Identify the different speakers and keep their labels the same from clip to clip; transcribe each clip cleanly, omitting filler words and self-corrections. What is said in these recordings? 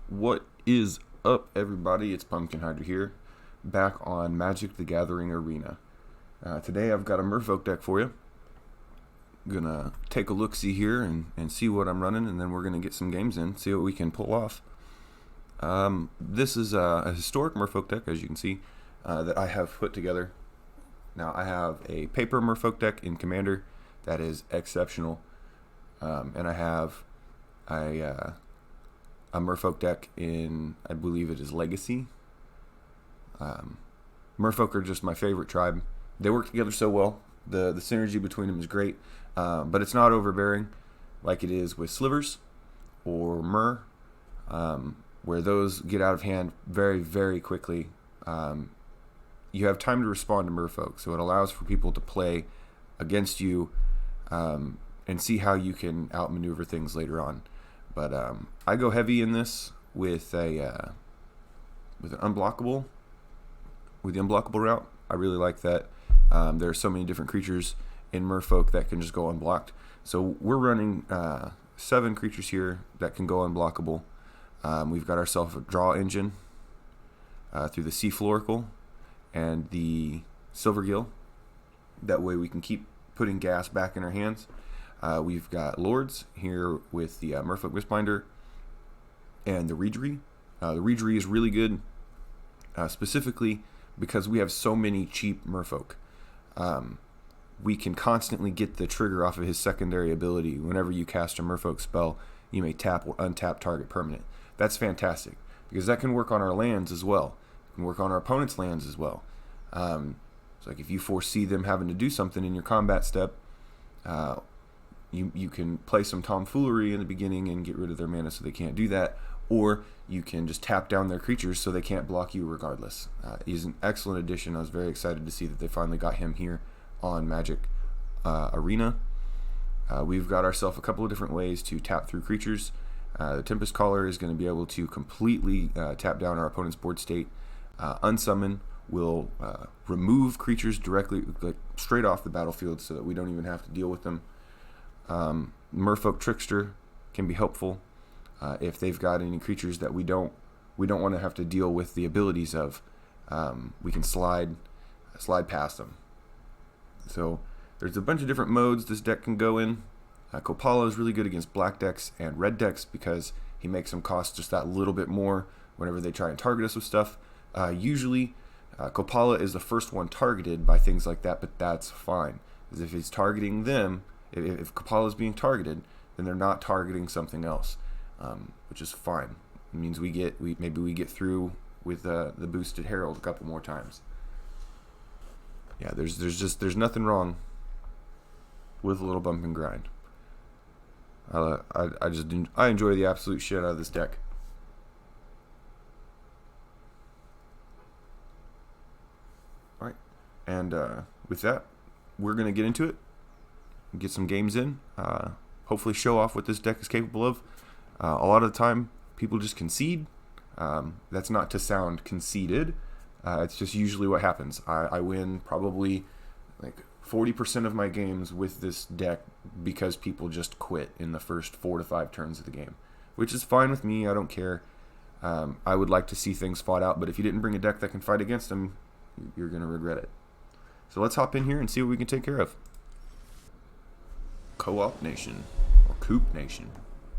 Speaker 1: What is up, everybody? It's Pumpkin Hider here, back on Magic the Gathering Arena. Today I've got a Merfolk deck for you. Gonna take a look-see here and see what I'm running, and then we're gonna get some games in, see what we can pull off. This is a historic Merfolk deck, as you can see, that I have put together. Now I have a paper Merfolk deck in Commander that is exceptional, and I have a Merfolk deck in, I believe it is Legacy. Merfolk are just my favorite tribe. They work together so well. The synergy between them is great, but it's not overbearing like it is with Slivers or Mer, where those get out of hand very, very quickly. You have time to respond to Merfolk, so it allows for people to play against you and see how you can outmaneuver things later on. But I go heavy in this with an Unblockable, with the Unblockable route. I really like that. There are so many different creatures in Merfolk that can just go unblocked. So we're running 7 creatures here that can go unblockable. We've got ourselves a draw engine through the Sea Floracle and the Silvergill. That way we can keep putting gas back in our hands. We've got Lords here with the Merfolk Mistbinder and the Reejerey. The Reejerey is really good, specifically because we have so many cheap Merfolk. We can constantly get the trigger off of his secondary ability. Whenever you cast a Merfolk spell, you may tap or untap target permanent. That's fantastic, because that can work on our lands as well. It can work on our opponent's lands as well. It's like if you foresee them having to do something in your combat step, you can play some tomfoolery in the beginning and get rid of their mana so they can't do that, or you can just tap down their creatures so they can't block you regardless. He's an excellent addition. I was very excited to see that they finally got him here on Magic Arena. We've got ourselves a couple of different ways to tap through creatures. The Tempest Caller is going to be able to completely tap down our opponent's board state. Unsummon will remove creatures directly, like straight off the battlefield, so that we don't even have to deal with them. Merfolk Trickster can be helpful if they've got any creatures that we don't want to have to deal with the abilities of. We can slide past them. So there's a bunch of different modes this deck can go in. Kopala is really good against black decks and red decks because he makes them cost just that little bit more whenever they try and target us with stuff. Usually Kopala is the first one targeted by things like that, but that's fine. Because if he's targeting them, if Kopala is being targeted, then they're not targeting something else, which is fine. It means maybe we get through with the boosted Herald a couple more times. Yeah, there's nothing wrong with a little bump and grind. I enjoy the absolute shit out of this deck. All right, and with that, we're gonna get into it. Get some games in, hopefully show off what this deck is capable of. A lot of the time people just concede. That's not to sound conceited, it's just usually what happens. I win probably like 40% of my games with this deck because people just quit in the first 4 to 5 turns of the game, which is fine with me. I don't care. I would like to see things fought out, but if you didn't bring a deck that can fight against them, you're going to regret it. So let's hop in here and see what we can take care of. Co-op Nation, or Coop Nation.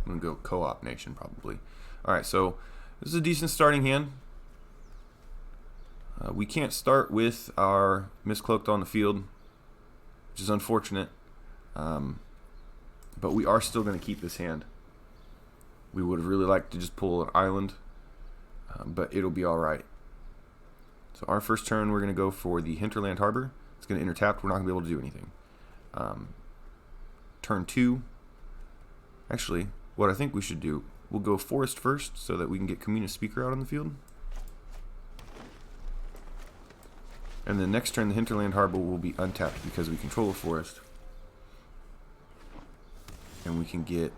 Speaker 1: I'm going to go Co-op Nation probably. Alright, so this is a decent starting hand. We can't start with our Miscloaked on the field, which is unfortunate. But we are still going to keep this hand. We would have really liked to just pull an island, but it'll be alright. So our first turn, we're going to go for the Hinterland Harbor. It's going to enter tapped. We're not going to be able to do anything. Turn 2, actually, what I think we should do, we'll go Forest first so that we can get Communist Speaker out on the field. And then next turn, the Hinterland Harbor will be untapped because we control a forest. And we can get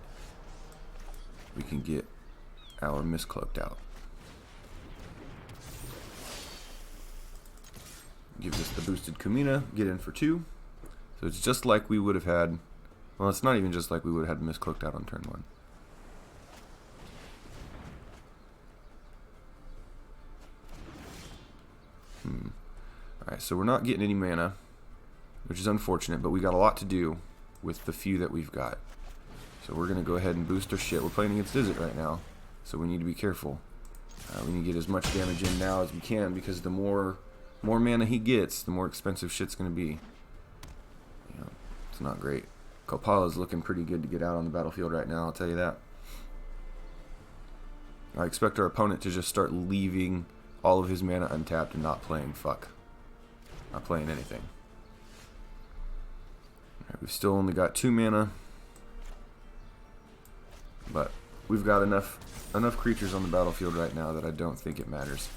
Speaker 1: our Miscloaked out. Gives us the boosted Kumina, get in for 2. So it's just like we would have had. Well, it's not even just like we would have had Miscloaked out on turn 1. Alright, so we're not getting any mana, which is unfortunate, but we got a lot to do with the few that we've got. So we're going to go ahead and boost our shit. We're playing against Izzet right now, so we need to be careful. We need to get as much damage in now as we can, because the more mana he gets, the more expensive shit's going to be. You know, it's not great. Kopala's looking pretty good to get out on the battlefield right now, I'll tell you that. I expect our opponent to just start leaving all of his mana untapped and not playing not playing anything. Alright, we've still only got 2 mana, but we've got enough creatures on the battlefield right now that I don't think it matters.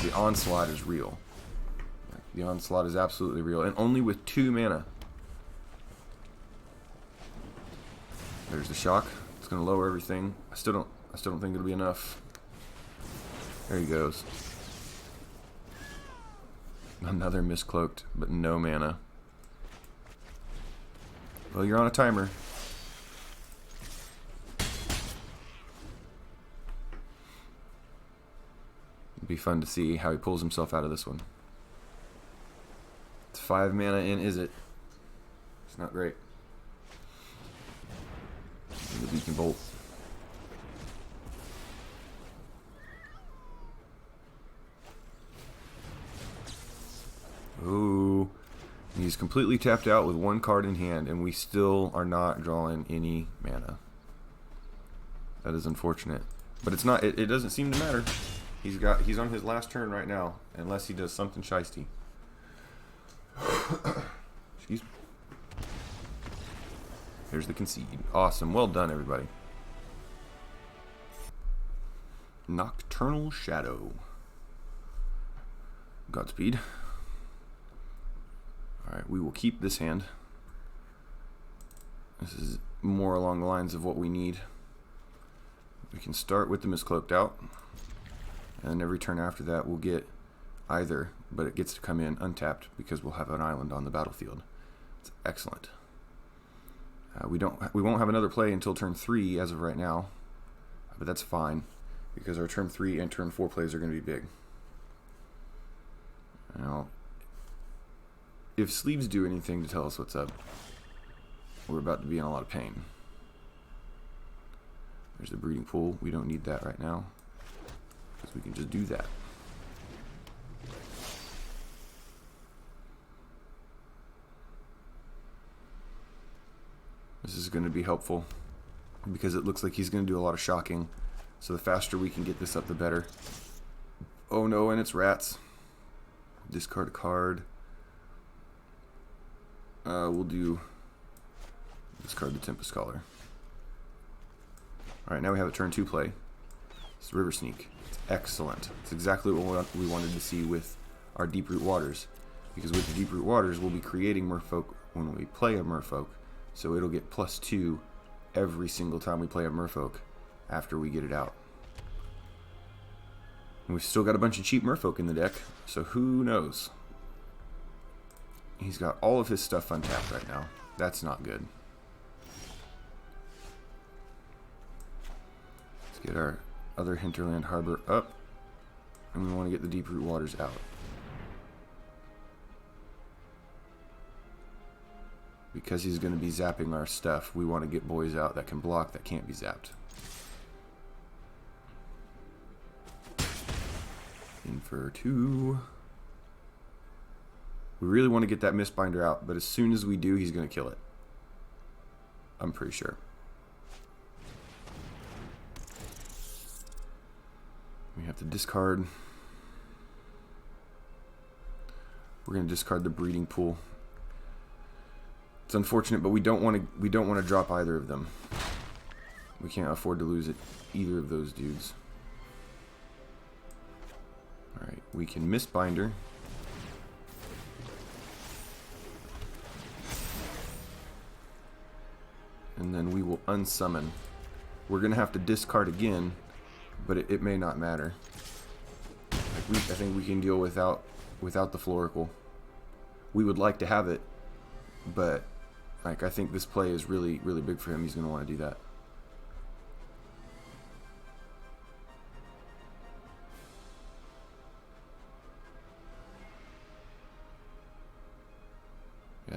Speaker 1: The onslaught is real. The onslaught is absolutely real, and only with 2 mana. There's the shock. It's going to lower everything. I still don't think it'll be enough. There he goes. Another miscloaked, but no mana. Well, you're on a timer. It'd be fun to see how he pulls himself out of this one. It's 5 mana in, is it? It's not great. The beacon bolt. Ooh. He's completely tapped out with 1 card in hand, and we still are not drawing any mana. That is unfortunate. But it's not. It doesn't seem to matter. He's on his last turn right now, unless he does something shiesty. Excuse me. There's the concede. Awesome. Well done, everybody. Nocturnal Shadow. Godspeed. Alright, we will keep this hand. This is more along the lines of what we need. We can start with the Miscloaked out, and every turn after that we'll get either, but it gets to come in untapped because we'll have an island on the battlefield. It's excellent. We won't have another play until turn 3 as of right now, but that's fine because our turn 3 and turn 4 plays are going to be big. Now, if sleeves do anything to tell us what's up, we're about to be in a lot of pain. There's the breeding pool. We don't need that right now because we can just do that. This is going to be helpful because it looks like he's going to do a lot of shocking. So the faster we can get this up, the better. Oh no, and it's rats. Discard a card. We'll discard the Tempest Caller. Alright, now we have a turn 2 play. It's River Sneak. It's excellent. It's exactly what we wanted to see with our Deep Root Waters. Because with the Deep Root Waters, we'll be creating Merfolk when we play a Merfolk. So it'll get +2 every single time we play a Merfolk after we get it out. And we've still got a bunch of cheap Merfolk in the deck, so who knows? He's got all of his stuff untapped right now. That's not good. Let's get our other Hinterland Harbor up, and we want to get the Deep Root Waters out. Because he's going to be zapping our stuff, we want to get boys out that can block, that can't be zapped. In for 2. We really want to get that Mistbinder out, but as soon as we do, he's going to kill it. I'm pretty sure. We have to discard. We're going to discard the breeding pool. It's unfortunate, but we don't want to drop either of them. We can't afford to lose either of those dudes. All right, we can Mistbinder. And then we will unsummon. We're going to have to discard again, but it may not matter. I think we can deal without the Floricle. We would like to have it, but I think this play is really, really big for him. He's going to want to do that.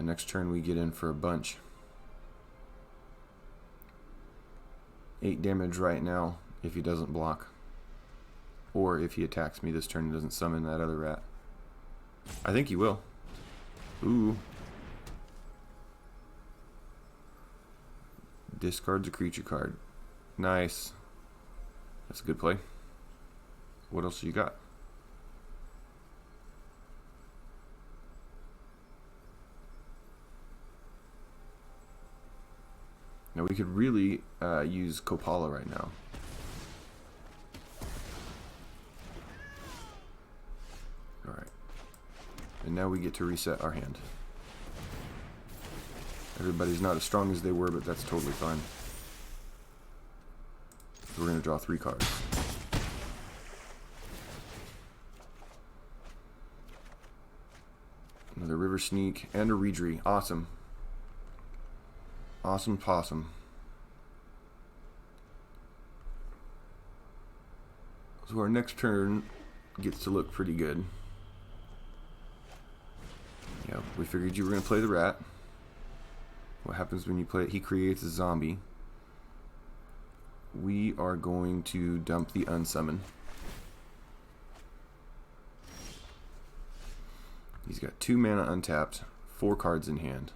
Speaker 1: next turn we get in for a bunch. 8 damage right now if he doesn't block. Or if he attacks me this turn and doesn't summon that other rat. I think he will. Ooh. Discards a creature card. Nice. That's a good play. What else you got? Now we could really use Kopala right now. Alright. And now we get to reset our hand. Everybody's not as strong as they were, but that's totally fine. So we're going to draw 3 cards. Another River Sneak and a Reedry. Awesome. Awesome possum. So our next turn gets to look pretty good. Yeah, we figured you were going to play the rat. What happens when you play it? He creates a zombie. We are going to dump the unsummon. He's got 2 mana untapped, 4 cards in hand.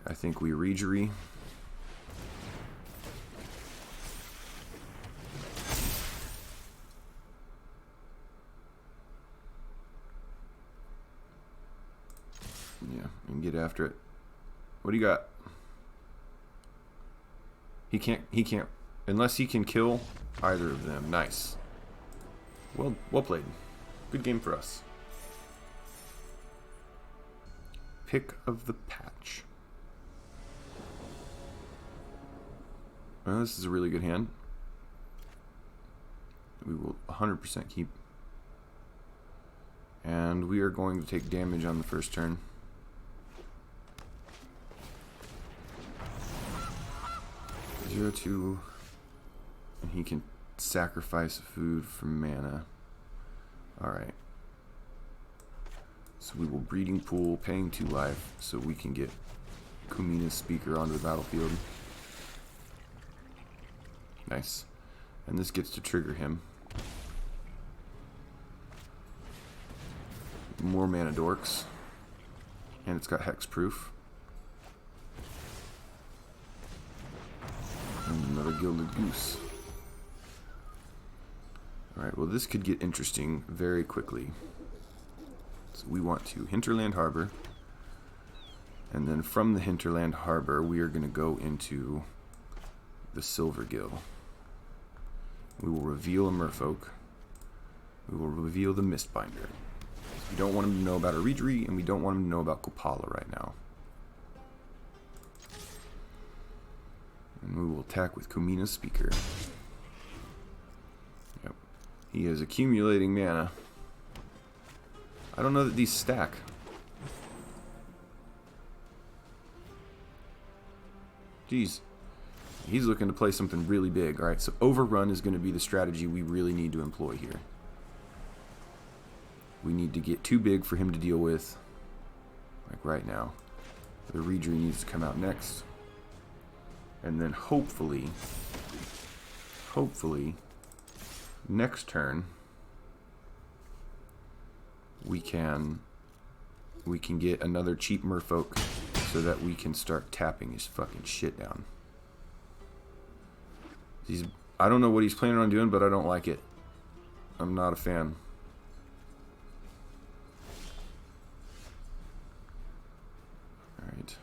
Speaker 1: I think we Reedry. Yeah, and get after it. What do you got? He can't, unless he can kill either of them. Nice. Well played. Good game for us. Pick of the patch. Well, this is a really good hand. We will 100% keep. And we are going to take damage on the first turn. 0-2. And he can sacrifice food for mana. Alright. So we will Breeding Pool, paying 2 life, so we can get Kumina's Speaker onto the battlefield. Nice. And this gets to trigger him. More mana dorks. And it's got hexproof. And another Gilded Goose. Alright, well this could get interesting very quickly. So we want to Hinterland Harbor. And then from the Hinterland Harbor, we are going to go into the Silver Gill. We will reveal a Merfolk. We will reveal the Mistbinder. We don't want him to know about a Reedry, and we don't want him to know about Kopala right now. And we will attack with Kumina's Speaker. Yep. He is accumulating mana. I don't know that these stack. Jeez. He's looking to play something really big. Alright, so Overrun is going to be the strategy we really need to employ here. We need to get too big for him to deal with. Like right now. The Reedry needs to come out next. And then hopefully, next turn, we can get another cheap Merfolk so that we can start tapping his fucking shit down. I don't know what he's planning on doing, but I don't like it. I'm not a fan. Alright.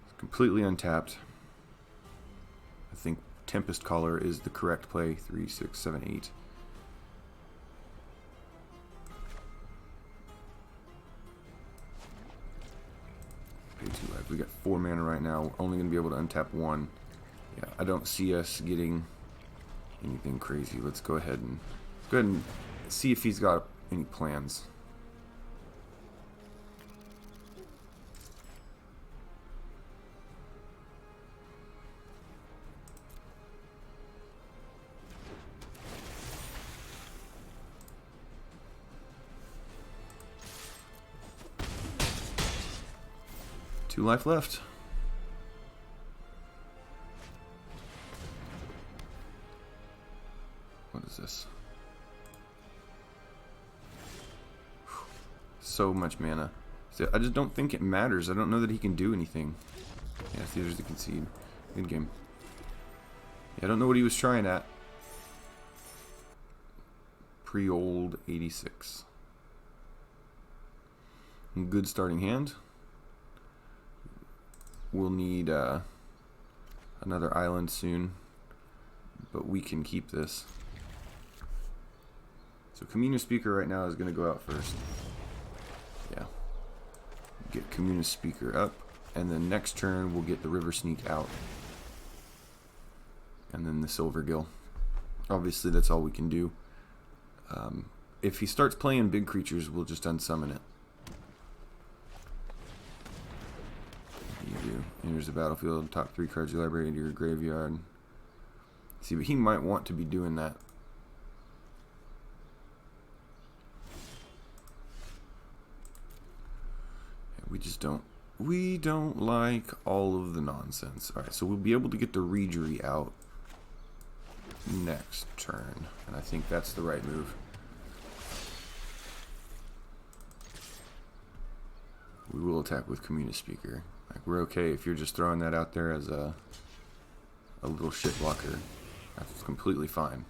Speaker 1: It's completely untapped. I think Tempest Caller is the correct play. 3, 6, 7, 8. Pay 2 life. We got 4 mana right now. We're only going to be able to untap 1. Yeah, I don't see us getting anything crazy. Let's go ahead and see if he's got any plans. 2 life left. What is this? So much mana. So I just don't think it matters. I don't know that he can do anything. Yeah, see, there's the concede. Good game. Yeah, I don't know what he was trying at. Pre-old 86. Good starting hand. We'll need another island soon, but we can keep this. So Communist Speaker right now is going to go out first. Yeah. Get Communist Speaker up, and then next turn we'll get the River Sneak out. And then the Silver Gill. Obviously that's all we can do. If he starts playing big creatures, we'll just unsummon it. You do. Enters the battlefield, top 3 cards of your library into your graveyard. See, but he might want to be doing that. We don't like all of the nonsense. Alright, so we'll be able to get the Reejerey out next turn. And I think that's the right move. We will attack with Communist Speaker. Like, we're okay if you're just throwing that out there as a little shit blocker. That's completely fine.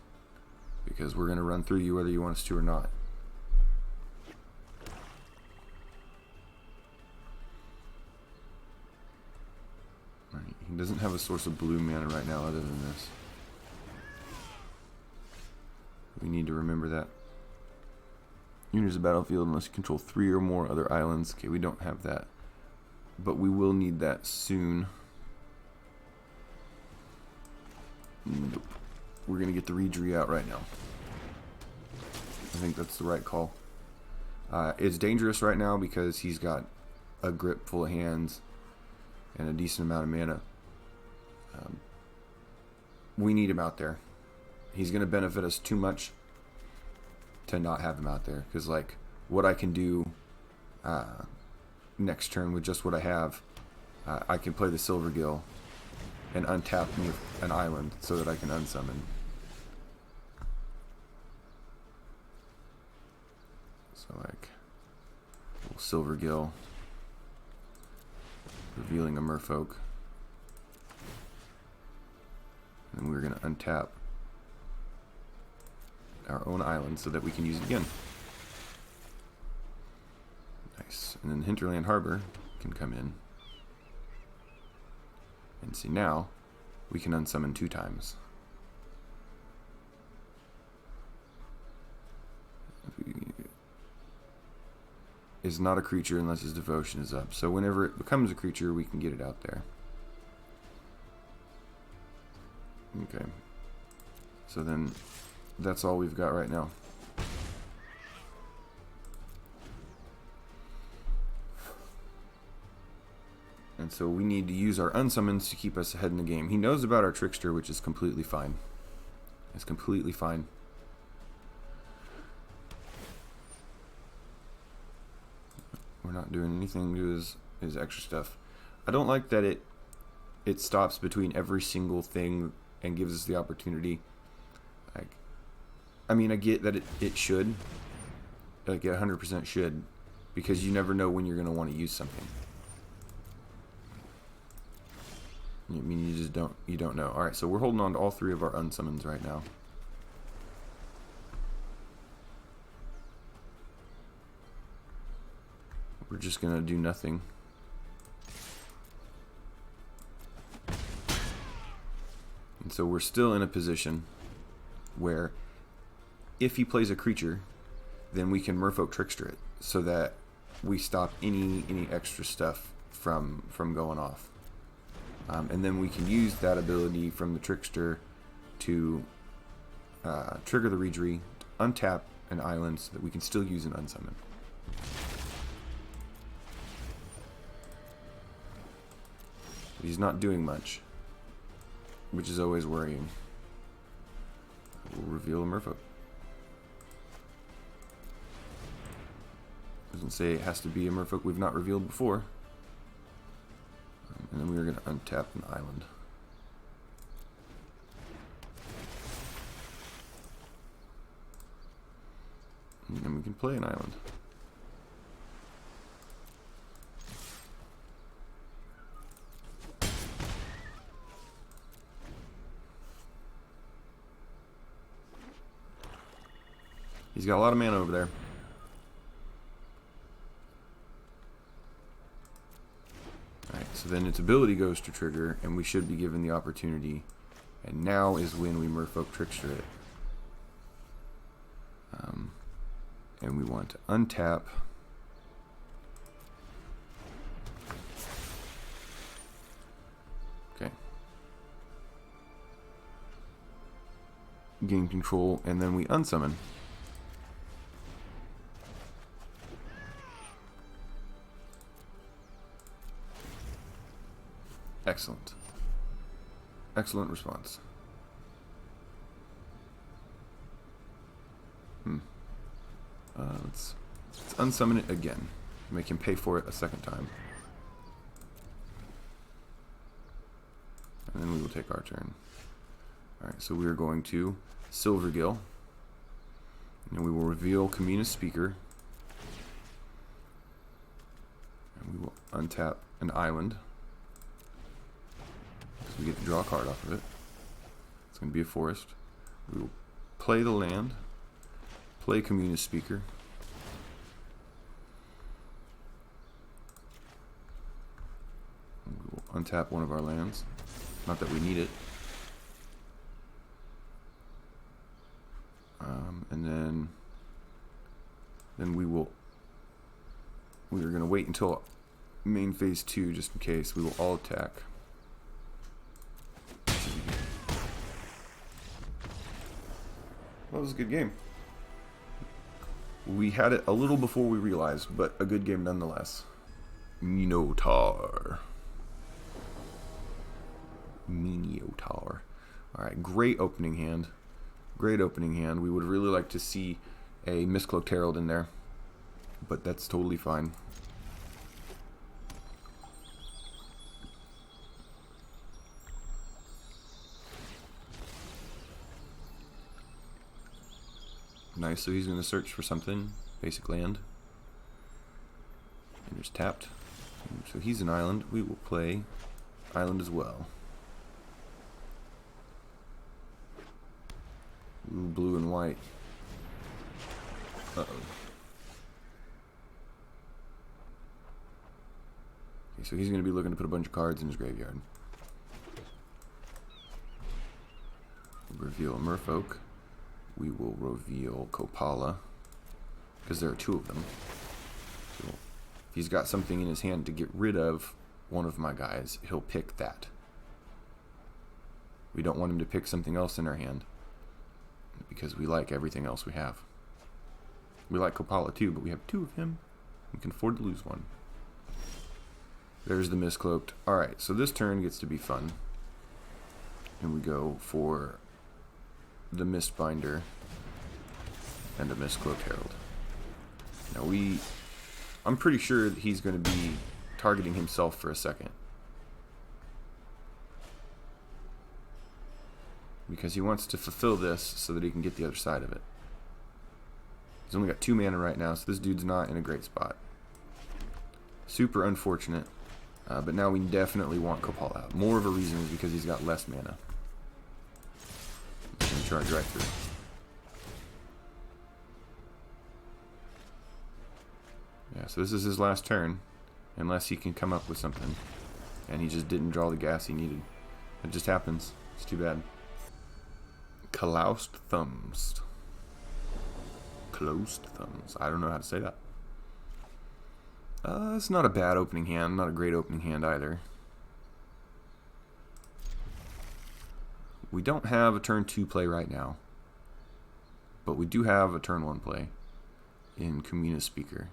Speaker 1: Because we're going to run through you whether you want us to or not. He doesn't have a source of blue mana right now other than this. We need to remember that. Enters the battlefield unless you control 3 or more other islands. Okay, we don't have that. But we will need that soon. Nope. We're going to get the Reejerey out right now. I think that's the right call. It's dangerous right now because he's got a grip full of hands and a decent amount of mana. We need him out there. He's going to benefit us too much to not have him out there. Because, like, what I can do next turn with just what I have, I can play the Silver Gill and untap me an island so that I can unsummon. So, like, Silver Gill, revealing a Merfolk. And we're going to untap our own island so that we can use it again. Nice. And then Hinterland Harbor can come in. And see, now we can unsummon 2 times. Is not a creature unless his devotion is up. So whenever it becomes a creature, we can get it out there. Okay. So then that's all we've got right now. And so we need to use our unsummons to keep us ahead in the game. He knows about our Trickster, which is completely fine. It's completely fine. We're not doing anything to his extra stuff. I don't like that it stops between every single thing and gives us the opportunity. Like, I mean, I get that it should. Like, it 100% should. Because you never know when you're going to want to use something. I mean, you don't know. Alright, so we're holding on to all 3 of our unsummons right now. We're just going to do nothing. And so we're still in a position where if he plays a creature, then we can Merfolk Trickster it so that we stop any extra stuff from going off. And then we can use that ability from the Trickster to trigger the Reejerey, untap an island so that we can still use an unsummon. He's not doing much, which is always worrying. We'll reveal a Merfolk. Doesn't say it has to be a Merfolk we've not revealed before. And then we are going to untap an island. And then we can play an island. He's got a lot of mana over there. Alright, so then its ability goes to trigger, and we should be given the opportunity. And now is when we Merfolk Trickster it. And we want to untap. Okay. Gain control, and then we unsummon. Excellent. Excellent response. Let's unsummon it again. Make him pay for it a second time. And then we will take our turn. Alright, so we are going to Silvergill. And we will reveal Kamina's Speaker. And we will untap an island. So we get to draw a card off of it. It's going to be a forest. We will play the land. Play Kamina's Speaker. We will untap one of our lands. Not that we need it. And then we are going to wait until main phase 2 just in case. We will all attack. That was a good game. We had it a little before we realized, but a good game nonetheless. Minotaur. Alright, great opening hand. Great opening hand. We would really like to see a Mistcloaked Herald in there, but that's totally fine. Nice, so he's going to search for something. Basic land. And there's tapped. So he's an island. We will play island as well. Ooh, blue and white. Uh-oh. Okay, so he's going to be looking to put a bunch of cards in his graveyard. Reveal a Merfolk. We will reveal Kopala, because there are 2 of them. So if he's got something in his hand to get rid of one of my guys, he'll pick that. We don't want him to pick something else in our hand, because we like everything else we have. We like Kopala too, but we have 2 of him. We can afford to lose one. There's the Mistcloaked. Alright, so this turn gets to be fun. And we go for the Mistbinder and the Mistcloaked Herald. Now I'm pretty sure that he's going to be targeting himself for a second, because he wants to fulfill this so that he can get the other side of it. He's only got 2 mana right now, so this dude's not in a great spot. Super unfortunate, but now we definitely want Kopala out. More of a reason is because he's got less mana. He's going to charge right through. Yeah, so this is his last turn, unless he can come up with something. And he just didn't draw the gas he needed. It just happens. It's too bad. Closed thumbs. Closed thumbs. I don't know how to say that. It's not a bad opening hand. Not a great opening hand either. We don't have a turn 2 play right now, but we do have a turn 1 play in Kamina's Speaker.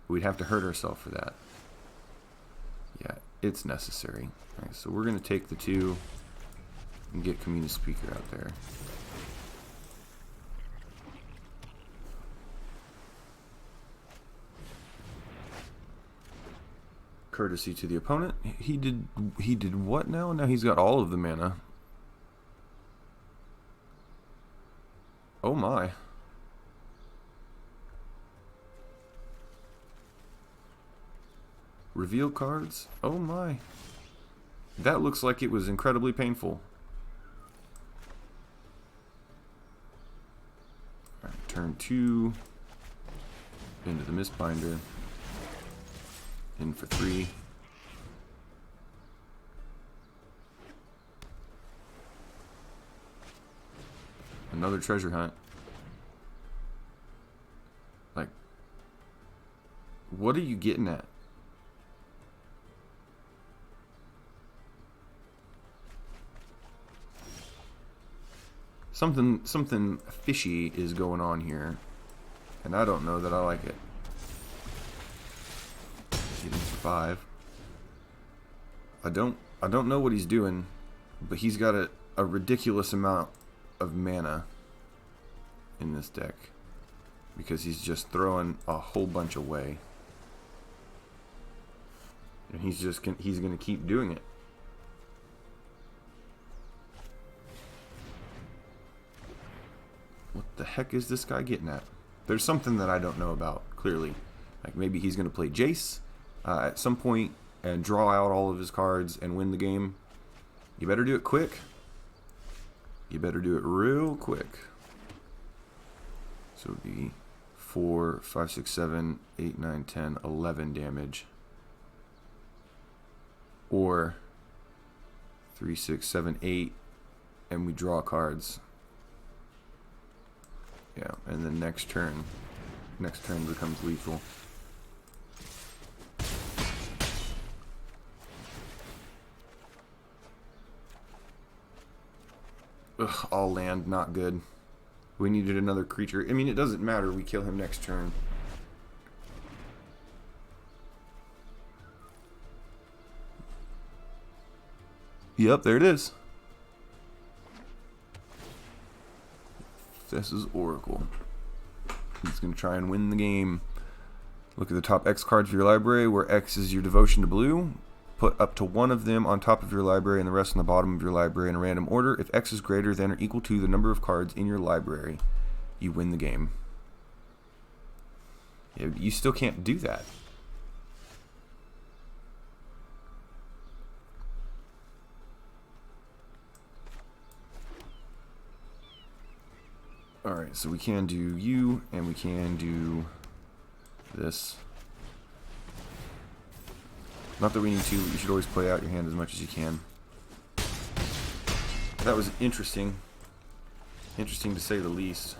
Speaker 1: We'd have to hurt ourselves for that. Yeah, it's necessary. Alright, so we're going to take the 2 and get Kamina's Speaker out there. courtesy to the opponent. He did what now? Now he's got all of the mana. Oh my. Reveal cards? Oh my. That looks like it was incredibly painful. Alright, turn 2. Into the Mistbinder. In for 3. Another treasure hunt. Like, what are you getting at? Something fishy is going on here, and I don't know that I like it. Getting for 5. I don't know what he's doing, but he's got a ridiculous amount of mana in this deck because he's just throwing a whole bunch away, and he's gonna keep doing it. What the heck is this guy getting at? There's something that I don't know about, clearly. Like maybe he's going to play Jace at some point and draw out all of his cards and win the game. You better do it quick. You better do it real quick. So it would be 4, 5, 6, 7, 8, 9, 10, 11 damage. Or 3, 6, 7, 8, and we draw cards. Yeah, and then next turn becomes lethal. Ugh, all land, not good. We needed another creature. I mean, it doesn't matter. We kill him next turn. Yep, there it is. This is Oracle. He's going to try and win the game. Look at the top X cards of your library, where X is your devotion to blue. Put up to one of them on top of your library and the rest on the bottom of your library in a random order. If X is greater than or equal to the number of cards in your library, you win the game. Yeah, you still can't do that. Alright, so we can do you, and we can do this. Not that we need to, but you should always play out your hand as much as you can. That was interesting. Interesting to say the least.